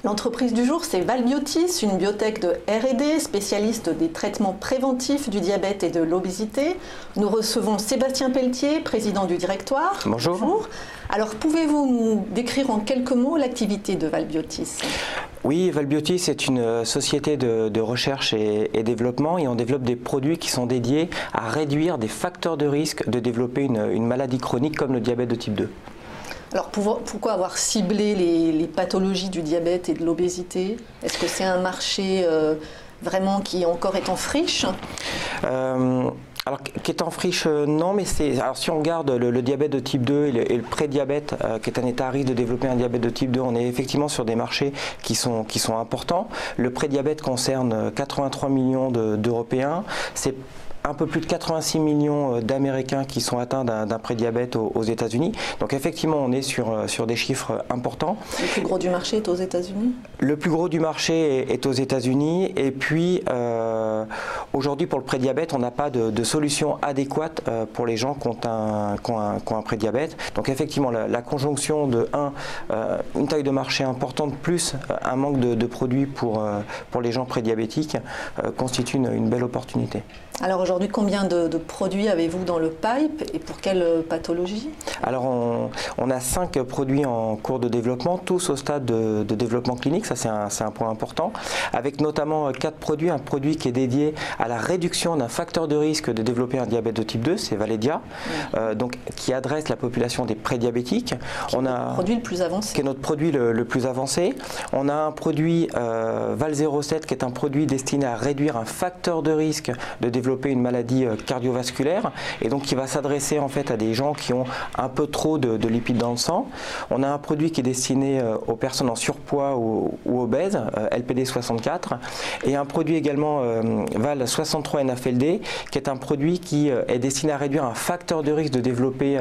L'entreprise du jour, c'est Valbiotis, une biotech de R&D, spécialiste des traitements préventifs du diabète et de l'obésité. Nous recevons Sébastien Pelletier, président du directoire. Bonjour. Bonjour. Alors, pouvez-vous nous décrire en quelques mots l'activité de Valbiotis ? Oui, Valbiotis est une société de recherche et développement et on développe des produits qui sont dédiés à réduire des facteurs de risque de développer une maladie chronique comme le diabète de type 2. Alors pourquoi avoir ciblé les pathologies du diabète et de l'obésité? Est-ce que c'est un marché vraiment qui encore est en friche? Alors, qui est en friche, non, mais alors si on regarde le diabète de type 2 et le prédiabète, qui est un état à risque de développer un diabète de type 2, on est effectivement sur des marchés qui sont importants. Le prédiabète concerne 83 millions d'Européens. C'est un peu plus de 86 millions d'Américains qui sont atteints d'un prédiabète aux États-Unis. Donc effectivement, on est sur des chiffres importants. Le plus gros du marché est aux États-Unis? Le plus gros du marché est aux États-Unis. Et puis, aujourd'hui, pour le prédiabète, on n'a pas de solution adéquate pour les gens qui ont un prédiabète. Donc effectivement, la conjonction de une taille de marché importante plus un manque de produits pour les gens prédiabétiques constitue une belle opportunité. Alors aujourd'hui, combien de produits avez-vous dans le pipe et pour quelle pathologie? Alors on a 5 produits en cours de développement, tous au stade de développement clinique, ça c'est un point important, avec notamment 4 produits, un produit qui est dédié à la réduction d'un facteur de risque de développer un diabète de type 2, c'est Valedia, donc qui adresse la population des prédiabétiques. Qui est notre produit le plus avancé. Qui est notre produit le plus avancé. On a un produit Val07 qui est un produit destiné à réduire un facteur de risque de développer une maladie cardiovasculaire et donc qui va s'adresser en fait à des gens qui ont un peu trop de lipides dans le sang. On a un produit qui est destiné aux personnes en surpoids ou obèses, LPD64, et un produit également Val63 NAFLD qui est un produit qui est destiné à réduire un facteur de risque de développer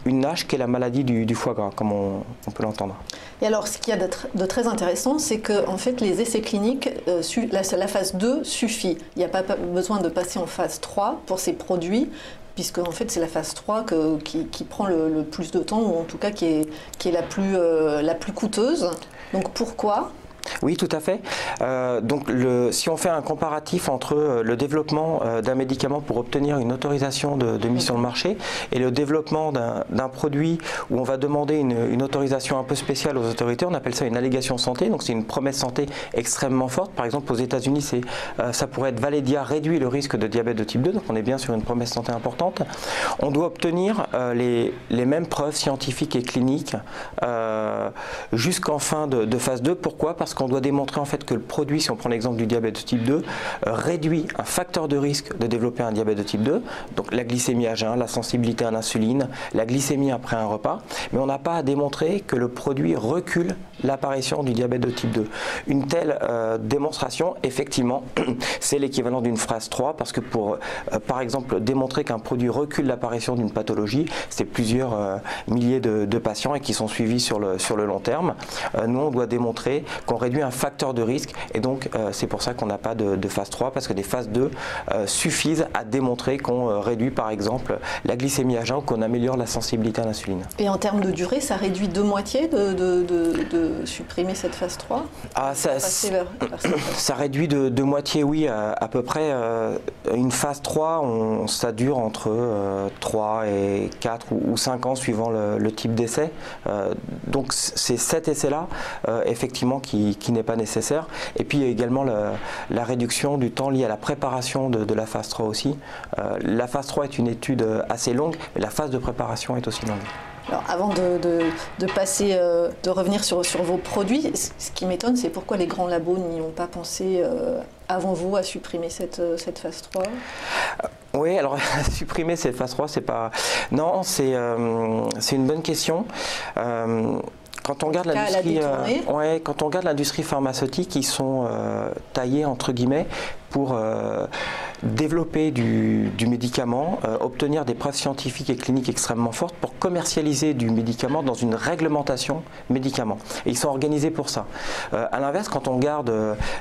une NASH qui est la maladie du foie gras, comme on peut l'entendre. Et alors, ce qu'il y a de très intéressant, c'est que en fait, les essais cliniques, la phase 2 suffit. Il n'y a pas besoin de passer en phase 3 pour ces produits, puisque en fait, c'est la phase 3 qui prend le plus de temps, ou en tout cas qui est la plus coûteuse. Donc pourquoi ? Oui, tout à fait. Donc, si on fait un comparatif entre le développement d'un médicament pour obtenir une autorisation de mise sur le marché et le développement d'un produit où on va demander une autorisation un peu spéciale aux autorités, on appelle ça une allégation santé. Donc, c'est une promesse santé extrêmement forte. Par exemple, aux États-Unis, ça pourrait être Valedia réduit le risque de diabète de type 2. Donc, on est bien sur une promesse santé importante. On doit obtenir les mêmes preuves scientifiques et cliniques jusqu'en fin de phase 2. Pourquoi ? Parce qu'on doit démontrer en fait que le produit, si on prend l'exemple du diabète de type 2, réduit un facteur de risque de développer un diabète de type 2, donc la glycémie à jeun, la sensibilité à l'insuline, la glycémie après un repas, mais on n'a pas à démontrer que le produit recule l'apparition du diabète de type 2. Une telle démonstration, effectivement, c'est l'équivalent d'une phase 3, parce que pour, par exemple, démontrer qu'un produit recule l'apparition d'une pathologie, c'est plusieurs milliers de patients et qui sont suivis sur le long terme. Nous, on doit démontrer qu'on réduit un facteur de risque et donc c'est pour ça qu'on n'a pas de phase 3 parce que des phases 2 suffisent à démontrer qu'on réduit par exemple la glycémie à jeun ou qu'on améliore la sensibilité à l'insuline. Et en termes de durée, ça réduit de moitié de supprimer cette phase 3? Ça réduit de moitié, oui, à peu près. Une phase 3, ça dure entre 3 et 4 ou 5 ans suivant le type d'essai. Donc c'est cet essai-là, effectivement, qui n'est pas nécessaire. Et puis également la réduction du temps lié à la préparation de la phase 3 aussi. La phase 3 est une étude assez longue, mais la phase de préparation est aussi longue. Alors avant de revenir sur vos produits, ce qui m'étonne, c'est pourquoi les grands labos n'y ont pas pensé avant vous à supprimer cette phase 3 ? Oui, alors supprimer cette phase 3, c'est pas... Non, c'est une bonne question. Quand on regarde l'industrie pharmaceutique, ils sont taillés entre guillemets pour développer du médicament, obtenir des preuves scientifiques et cliniques extrêmement fortes pour commercialiser du médicament dans une réglementation médicament. Et ils sont organisés pour ça. À l'inverse, quand on regarde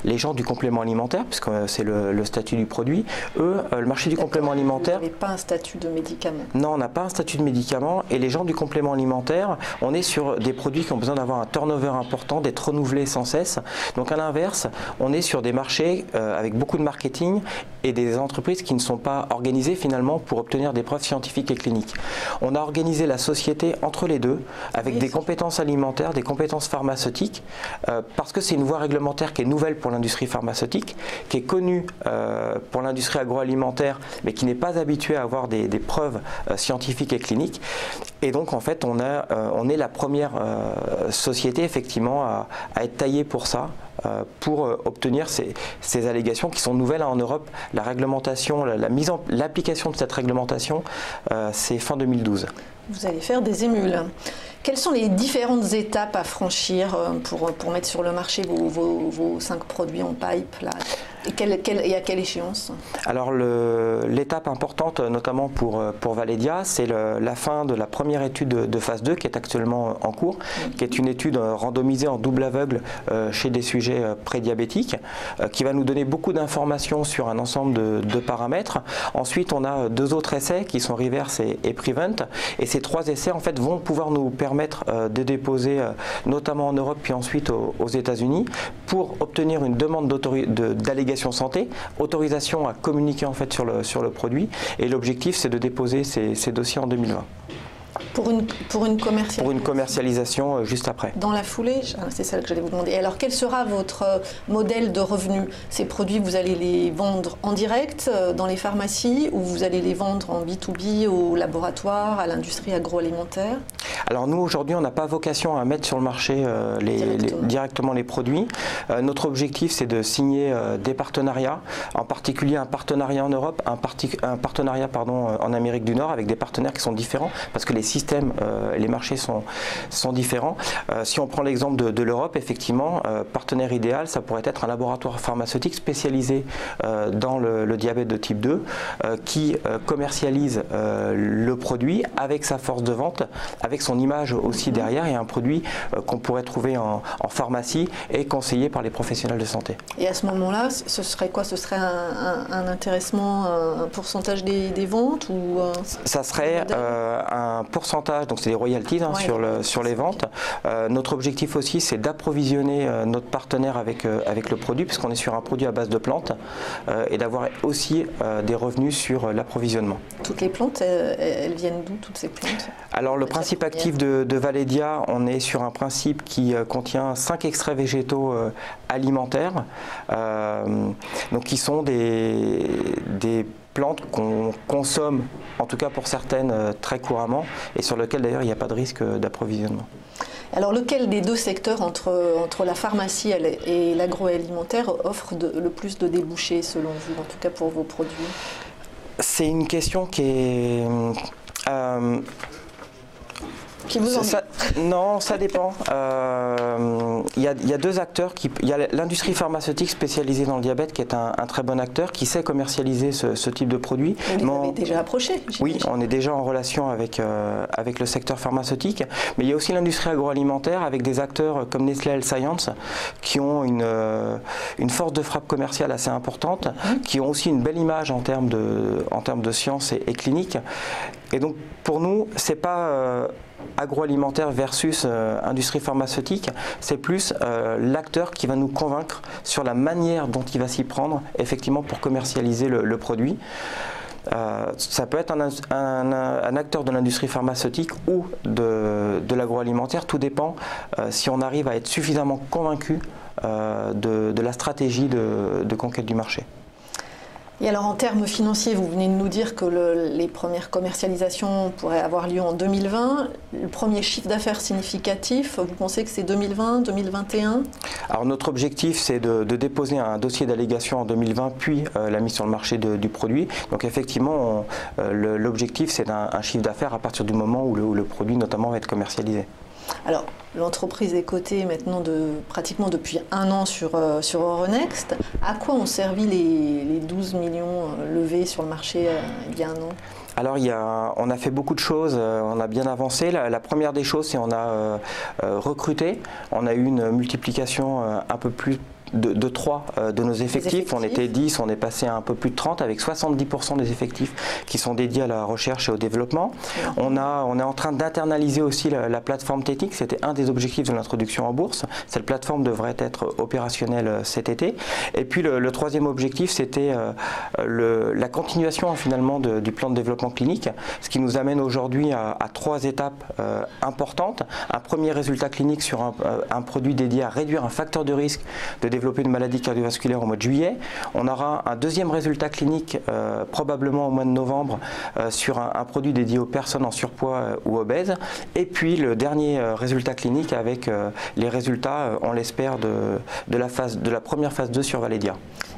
les gens du complément alimentaire, puisque c'est le statut du produit, eux, le marché du complément alimentaire... Vous n'avez pas un statut de médicament. Non, on n'a pas un statut de médicament. Et les gens du complément alimentaire, on est sur des produits qui ont besoin d'avoir un turnover important, d'être renouvelés sans cesse. Donc à l'inverse, on est sur des marchés avec beaucoup de marketing et des entreprises qui ne sont pas organisées finalement pour obtenir des preuves scientifiques et cliniques. On a organisé la société entre les deux avec des compétences alimentaires, des compétences pharmaceutiques, parce que c'est une voie réglementaire qui est nouvelle pour l'industrie pharmaceutique, qui est connue pour l'industrie agroalimentaire, mais qui n'est pas habituée à avoir des preuves scientifiques et cliniques. Et donc en fait, on est la première société effectivement à être taillée pour ça, pour obtenir ces allégations qui sont nouvelles en Europe. La réglementation, l'application de cette réglementation, c'est fin 2012. Vous allez faire des émules. Quelles sont les différentes étapes à franchir pour mettre sur le marché vos 5 produits en pipe là? Et à quelle échéance? Alors l'étape importante, notamment pour Valedia, c'est la fin de la première étude de phase 2 qui est actuellement en cours, qui est une étude randomisée en double aveugle chez des sujets prédiabétiques, qui va nous donner beaucoup d'informations sur un ensemble de paramètres. Ensuite, on a 2 autres essais qui sont Reverse et Prevent, et ces 3 essais en fait vont pouvoir nous permettre de déposer, notamment en Europe puis ensuite aux États-Unis, pour obtenir une demande d'allégation santé, autorisation à communiquer en fait sur le produit, et l'objectif c'est de déposer ces dossiers en 2020. Pour une commercialisation. Pour une commercialisation juste après. Dans la foulée, c'est ça que j'allais vous demander. Et alors, quel sera votre modèle de revenu? Ces produits, vous allez les vendre en direct dans les pharmacies, ou vous allez les vendre en B2B au laboratoire, à l'industrie agroalimentaire? Alors nous, aujourd'hui, on n'a pas vocation à mettre sur le marché directement les produits. Notre objectif, c'est de signer des partenariats, en particulier un partenariat en Europe, un partenariat en Amérique du Nord, avec des partenaires qui sont différents, parce que les systèmes, les marchés sont différents. Si on prend l'exemple de l'Europe, effectivement, partenaire idéal, ça pourrait être un laboratoire pharmaceutique spécialisé dans le diabète de type 2, qui commercialise le produit avec sa force de vente, avec son image aussi derrière, et un produit qu'on pourrait trouver en pharmacie et conseillé par les professionnels de santé. Et à ce moment-là, ce serait quoi? Ce serait un intéressement, un pourcentage des ventes, ou ça serait un pourcentage, donc c'est des royalties sur les ventes. Notre objectif aussi, c'est d'approvisionner notre partenaire avec le produit, puisqu'on est sur un produit à base de plantes, et d'avoir aussi des revenus sur l'approvisionnement. Toutes les plantes, elles viennent d'où, toutes ces plantes? Alors le principe actif de Valedia, on est sur un principe qui contient 5 extraits végétaux alimentaires, donc qui sont des plantes qu'on consomme, en tout cas pour certaines, très couramment, et sur lesquelles d'ailleurs il n'y a pas de risque d'approvisionnement. Alors lequel des 2 secteurs, entre la pharmacie et l'agroalimentaire, offre le plus de débouchés selon vous, en tout cas pour vos produits? C'est une question qui est... Qui vous non, ça dépend. Il y a 2 acteurs. Il y a l'industrie pharmaceutique spécialisée dans le diabète qui est un très bon acteur, qui sait commercialiser ce type de produit. Vous avez déjà approché? Oui, on est déjà en relation avec le secteur pharmaceutique. Mais il y a aussi l'industrie agroalimentaire avec des acteurs comme Nestlé Health Science qui ont une force de frappe commerciale assez importante, qui ont aussi une belle image en termes de science et clinique. Et donc pour nous, c'est pas agroalimentaire versus industrie pharmaceutique, c'est plus l'acteur qui va nous convaincre sur la manière dont il va s'y prendre effectivement pour commercialiser le produit. Ça peut être un acteur de l'industrie pharmaceutique ou de l'agroalimentaire, tout dépend si on arrive à être suffisamment convaincu de la stratégie de conquête du marché. Et alors en termes financiers, vous venez de nous dire que les premières commercialisations pourraient avoir lieu en 2020. Le premier chiffre d'affaires significatif, vous pensez que c'est 2020, 2021? Alors notre objectif, c'est de déposer un dossier d'allégation en 2020, puis la mise sur le marché du produit. Donc effectivement, l'objectif, c'est un chiffre d'affaires à partir du moment où le produit notamment va être commercialisé. Alors, l'entreprise est cotée maintenant pratiquement depuis 1 an sur Euronext. À quoi ont servi les 12 millions levés sur le marché il y a 1 an? Alors on a fait beaucoup de choses, on a bien avancé. La première des choses, c'est qu'on a recruté. On a eu une multiplication un peu plus de 3 de nos effectifs. On était 10, on est passé à un peu plus de 30 avec 70% des effectifs qui sont dédiés à la recherche et au développement. On est en train d'internaliser aussi la plateforme technique. C'était un des objectifs de l'introduction en bourse. Cette plateforme devrait être opérationnelle cet été. Et puis le troisième objectif, c'était la continuation finalement du plan de développement clinique, ce qui nous amène aujourd'hui à 3 étapes importantes. Un premier résultat clinique sur un produit dédié à réduire un facteur de risque de développer une maladie cardiovasculaire au mois de juillet. On aura un deuxième résultat clinique probablement au mois de novembre sur un produit dédié aux personnes en surpoids ou obèses. Et puis le dernier résultat clinique avec les résultats, on l'espère, de la première phase 2 sur Validia.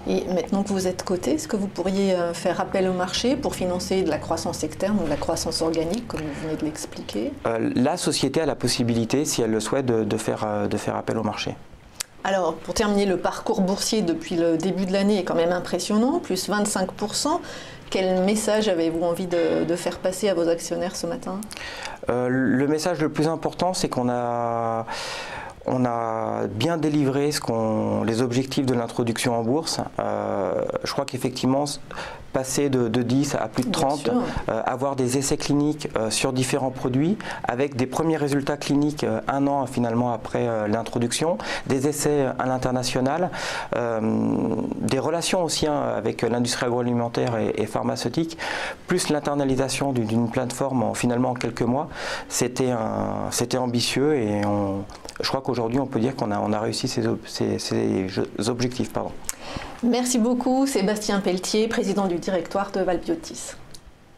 Et maintenant que vous êtes coté, est-ce que vous pourriez faire appel au marché pour financer de la croissance externe ou de la croissance organique, comme vous venez de l'expliquer? La société a la possibilité, si elle le souhaite, de faire appel au marché. Alors, pour terminer, le parcours boursier depuis le début de l'année est quand même impressionnant, plus 25%. Quel message avez-vous envie de faire passer à vos actionnaires ce matin? Le message le plus important, c'est qu'on a bien délivré les objectifs de l'introduction en bourse. Je crois qu'effectivement, passer de 10 à plus de 30, avoir des essais cliniques sur différents produits, avec des premiers résultats cliniques 1 an finalement après l'introduction, des essais à l'international, des relations aussi avec l'industrie agroalimentaire et pharmaceutique, plus l'internalisation d'une plateforme finalement en quelques mois, c'était ambitieux et je crois qu'aujourd'hui on peut dire qu'on a réussi ces objectifs. Merci beaucoup Sébastien Pelletier, président du directoire de Valbiotis.